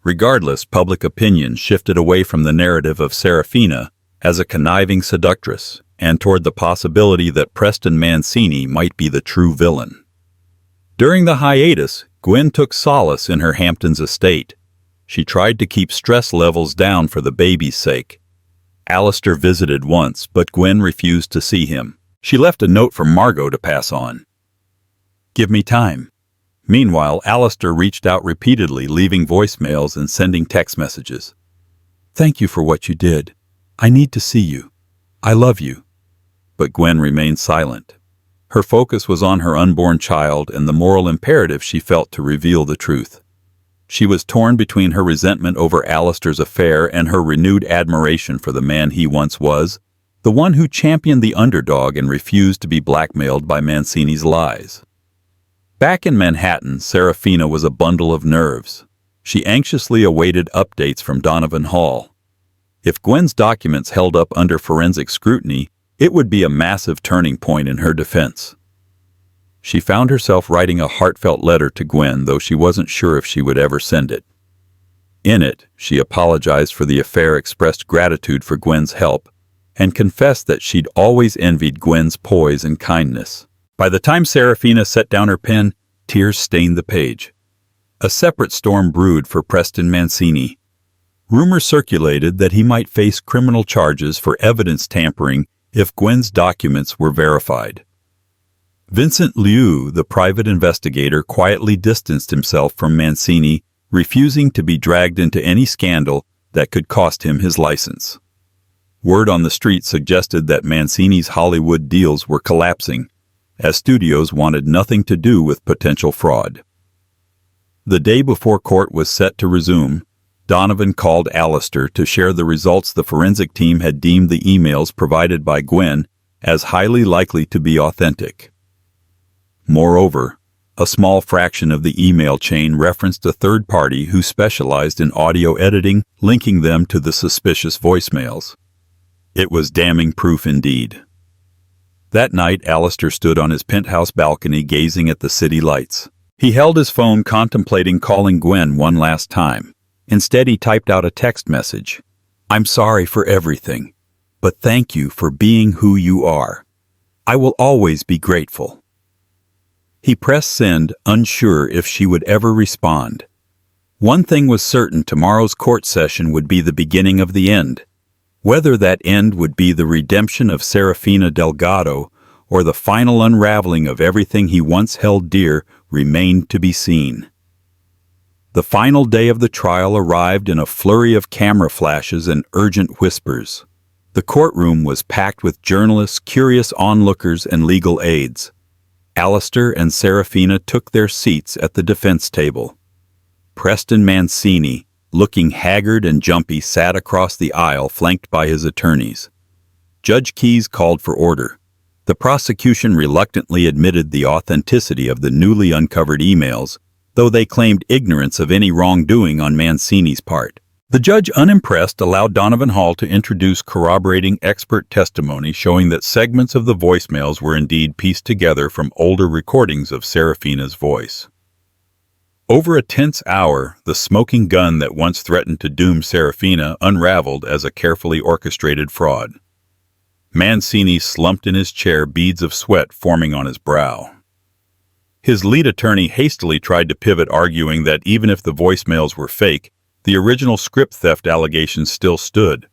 A: Regardless, public opinion shifted away from the narrative of Serafina as a conniving seductress and toward the possibility that Preston Mancini might be the true villain. During the hiatus, Gwen took solace in her Hamptons estate. She tried to keep stress levels down for the baby's sake. Alastair visited once, but Gwen refused to see him. She left a note for Margot to pass on. "Give me time." Meanwhile, Alastair reached out repeatedly, leaving voicemails and sending text messages. "Thank you for what you did. I need to see you. I love you." But Gwen remained silent. Her focus was on her unborn child and the moral imperative she felt to reveal the truth. She was torn between her resentment over Alastair's affair and her renewed admiration for the man he once was, the one who championed the underdog and refused to be blackmailed by Mancini's lies. Back in Manhattan, Serafina was a bundle of nerves. She anxiously awaited updates from Donovan Hall. If Gwen's documents held up under forensic scrutiny, it would be a massive turning point in her defense. She found herself writing a heartfelt letter to Gwen, though she wasn't sure if she would ever send it. In it, she apologized for the affair, expressed gratitude for Gwen's help, and confessed that she'd always envied Gwen's poise and kindness. By the time Serafina set down her pen, tears stained the page. A separate storm brewed for Preston Mancini. Rumors circulated that he might face criminal charges for evidence tampering if Gwen's documents were verified. Vincent Liu, the private investigator, quietly distanced himself from Mancini, refusing to be dragged into any scandal that could cost him his license. Word on the street suggested that Mancini's Hollywood deals were collapsing, as studios wanted nothing to do with potential fraud. The day before court was set to resume, Donovan called Alastair to share the results the forensic team had deemed the emails provided by Gwen as highly likely to be authentic. Moreover, a small fraction of the email chain referenced a third party who specialized in audio editing, linking them to the suspicious voicemails. It was damning proof indeed. That night, Alastair stood on his penthouse balcony gazing at the city lights. He held his phone, contemplating calling Gwen one last time. Instead, he typed out a text message. "I'm sorry for everything, but thank you for being who you are. I will always be grateful." He pressed send, unsure if she would ever respond. One thing was certain: tomorrow's court session would be the beginning of the end. Whether that end would be the redemption of Serafina Delgado or the final unraveling of everything he once held dear remained to be seen. The final day of the trial arrived in a flurry of camera flashes and urgent whispers. The courtroom was packed with journalists, curious onlookers, and legal aides. Alastair and Serafina took their seats at the defense table. Preston Mancini, looking haggard and jumpy, sat across the aisle, flanked by his attorneys. Judge Keyes called for order. The prosecution reluctantly admitted the authenticity of the newly uncovered emails, though they claimed ignorance of any wrongdoing on Mancini's part. The judge, unimpressed, allowed Donovan Hall to introduce corroborating expert testimony showing that segments of the voicemails were indeed pieced together from older recordings of Serafina's voice. Over a tense hour, the smoking gun that once threatened to doom Serafina unraveled as a carefully orchestrated fraud. Mancini slumped in his chair, beads of sweat forming on his brow. His lead attorney hastily tried to pivot, arguing that even if the voicemails were fake, the original script theft allegations still stood.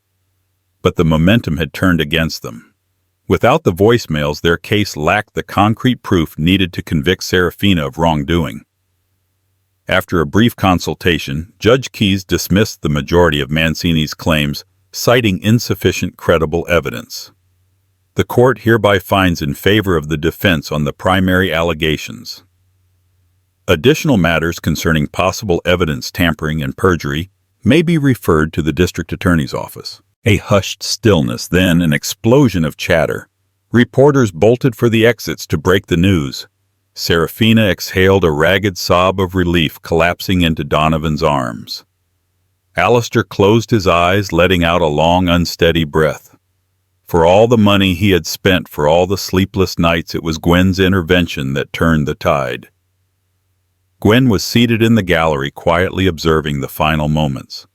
A: But the momentum had turned against them. Without the voicemails, their case lacked the concrete proof needed to convict Serafina of wrongdoing. After a brief consultation, Judge Keyes dismissed the majority of Mancini's claims, citing insufficient credible evidence. The court hereby finds in favor of the defense on the primary allegations. Additional matters concerning possible evidence tampering and perjury may be referred to the district attorney's office. A hushed stillness, then an explosion of chatter. Reporters bolted for the exits to break the news. Serafina exhaled a ragged sob of relief, collapsing into Donovan's arms. Alastair closed his eyes, letting out a long, unsteady breath. For all the money he had spent, for all the sleepless nights, it was Gwen's intervention that turned the tide. Gwen was seated in the gallery, quietly observing the final moments.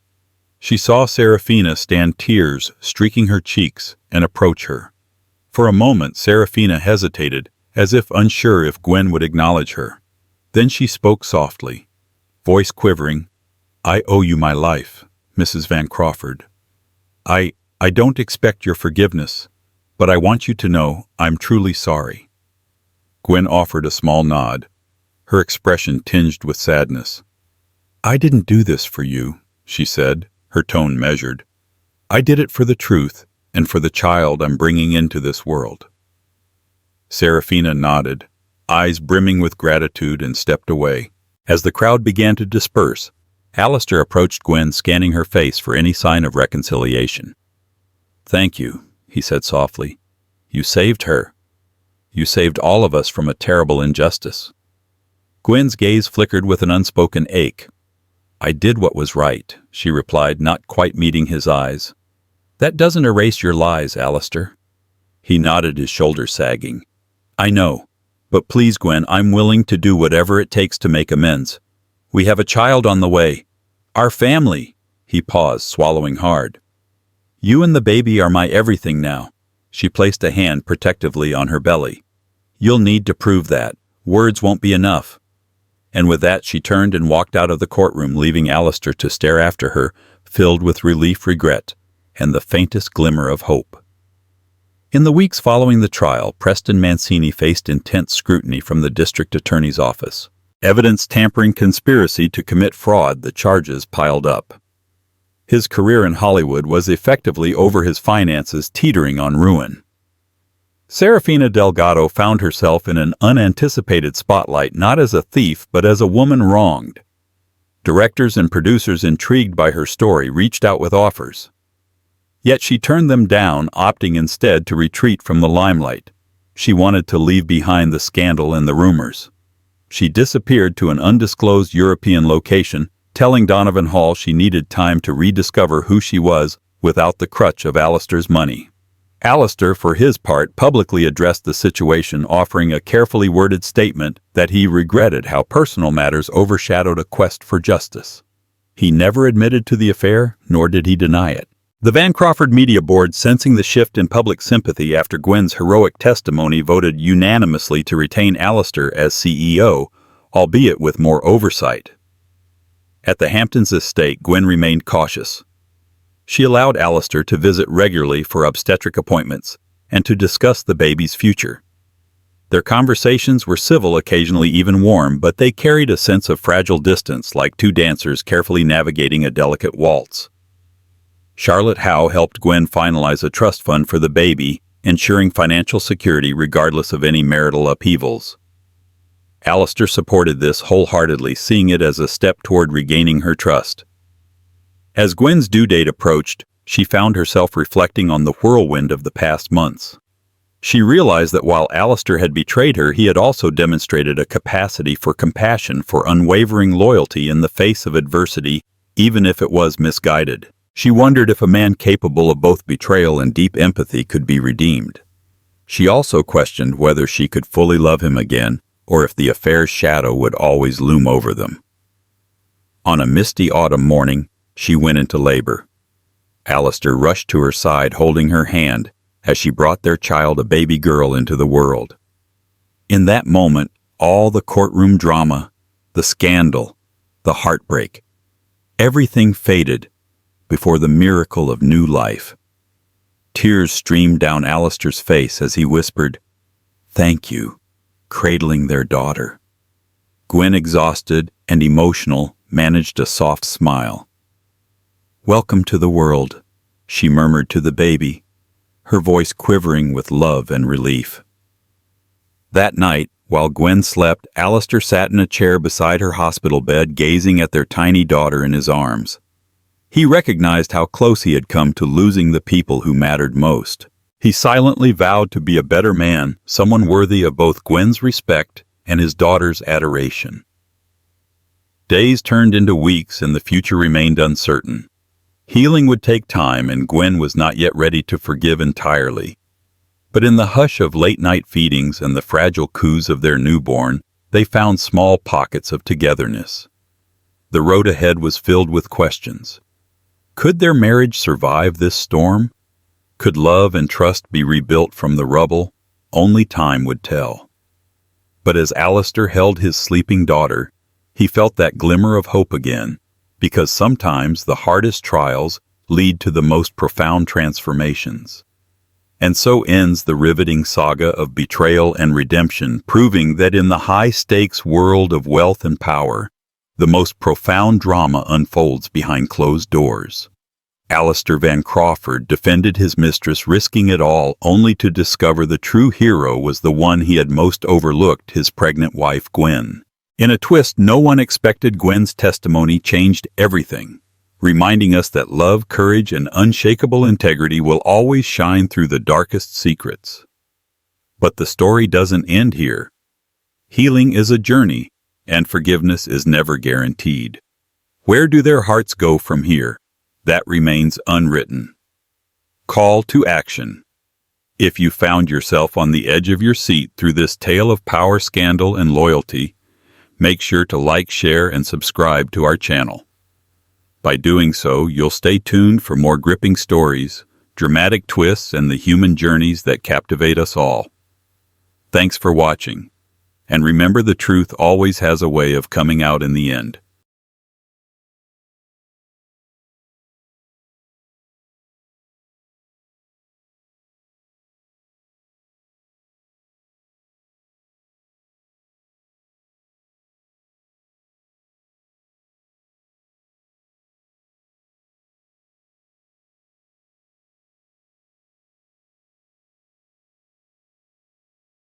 A: She saw Serafina stand, tears streaking her cheeks, and approach her. For a moment, Serafina hesitated, as if unsure if Gwen would acknowledge her. Then she spoke softly, voice quivering. "I owe you my life, Mrs. Van Crawford. I don't expect your forgiveness, but I want you to know I'm truly sorry." Gwen offered a small nod, her expression tinged with sadness. "I didn't do this for you," she said, her tone measured. "I did it for the truth and for the child I'm bringing into this world." Serafina nodded, eyes brimming with gratitude, and stepped away. As the crowd began to disperse, Alastair approached Gwen, scanning her face for any sign of reconciliation. "Thank you," he said softly. "You saved her. You saved all of us from a terrible injustice." Gwen's gaze flickered with an unspoken ache. "I did what was right," she replied, not quite meeting his eyes. "That doesn't erase your lies, Alastair." He nodded, his shoulders sagging. "I know. But please, Gwen, I'm willing to do whatever it takes to make amends. We have a child on the way. Our family." He paused, swallowing hard. "You and the baby are my everything now." She placed a hand protectively on her belly. "You'll need to prove that. Words won't be enough." And with that, she turned and walked out of the courtroom, leaving Alastair to stare after her, filled with relief, regret, and the faintest glimmer of hope. In the weeks following the trial, Preston Mancini faced intense scrutiny from the district attorney's office. Evidence tampering, conspiracy to commit fraud, the charges piled up. His career in Hollywood was effectively over, his finances teetering on ruin. Serafina Delgado found herself in an unanticipated spotlight, not as a thief, but as a woman wronged. Directors and producers, intrigued by her story, reached out with offers. Yet she turned them down, opting instead to retreat from the limelight. She wanted to leave behind the scandal and the rumors. She disappeared to an undisclosed European location, telling Donovan Hall she needed time to rediscover who she was without the crutch of Alastair's money. Alastair, for his part, publicly addressed the situation, offering a carefully worded statement that he regretted how personal matters overshadowed a quest for justice. He never admitted to the affair, nor did he deny it. The Van Crawford Media Board, sensing the shift in public sympathy after Gwen's heroic testimony, voted unanimously to retain Alastair as CEO, albeit with more oversight. At the Hamptons estate, Gwen remained cautious. She allowed Alastair to visit regularly for obstetric appointments and to discuss the baby's future. Their conversations were civil, occasionally even warm, but they carried a sense of fragile distance, like two dancers carefully navigating a delicate waltz. Charlotte Howe helped Gwen finalize a trust fund for the baby, ensuring financial security regardless of any marital upheavals. Alastair supported this wholeheartedly, seeing it as a step toward regaining her trust. As Gwen's due date approached, she found herself reflecting on the whirlwind of the past months. She realized that while Alastair had betrayed her, he had also demonstrated a capacity for compassion, for unwavering loyalty in the face of adversity, even if it was misguided. She wondered if a man capable of both betrayal and deep empathy could be redeemed. She also questioned whether she could fully love him again, or if the affair's shadow would always loom over them. On a misty autumn morning, she went into labor. Alastair rushed to her side, holding her hand, as she brought their child, a baby girl, into the world. In that moment, all the courtroom drama, the scandal, the heartbreak, everything faded before the miracle of new life. Tears streamed down Alastair's face as he whispered, "Thank you," cradling their daughter. Gwen, exhausted and emotional, managed a soft smile. "Welcome to the world," she murmured to the baby, her voice quivering with love and relief. That night, while Gwen slept, Alastair sat in a chair beside her hospital bed, gazing at their tiny daughter in his arms. He recognized how close he had come to losing the people who mattered most. He silently vowed to be a better man, someone worthy of both Gwen's respect and his daughter's adoration. Days turned into weeks and the future remained uncertain. Healing would take time and Gwen was not yet ready to forgive entirely. But in the hush of late-night feedings and the fragile coos of their newborn, they found small pockets of togetherness. The road ahead was filled with questions. Could their marriage survive this storm? Could love and trust be rebuilt from the rubble? Only time would tell. But as Alastair held his sleeping daughter, he felt that glimmer of hope again, because sometimes the hardest trials lead to the most profound transformations. And so ends the riveting saga of betrayal and redemption, proving that in the high-stakes world of wealth and power, the most profound drama unfolds behind closed doors. Alastair Van Crawford defended his mistress, risking it all, only to discover the true hero was the one he had most overlooked, his pregnant wife, Gwen. In a twist no one expected, Gwen's testimony changed everything, reminding us that love, courage, and unshakable integrity will always shine through the darkest secrets. But the story doesn't end here. Healing is a journey, and forgiveness is never guaranteed. Where do their hearts go from here? That remains unwritten. Call to action. If you found yourself on the edge of your seat through this tale of power, scandal, and loyalty, make sure to like, share, and subscribe to our channel. By doing so, you'll stay tuned for more gripping stories, dramatic twists, and the human journeys that captivate us all. Thanks for watching. And remember, the truth always has a way of coming out in the end.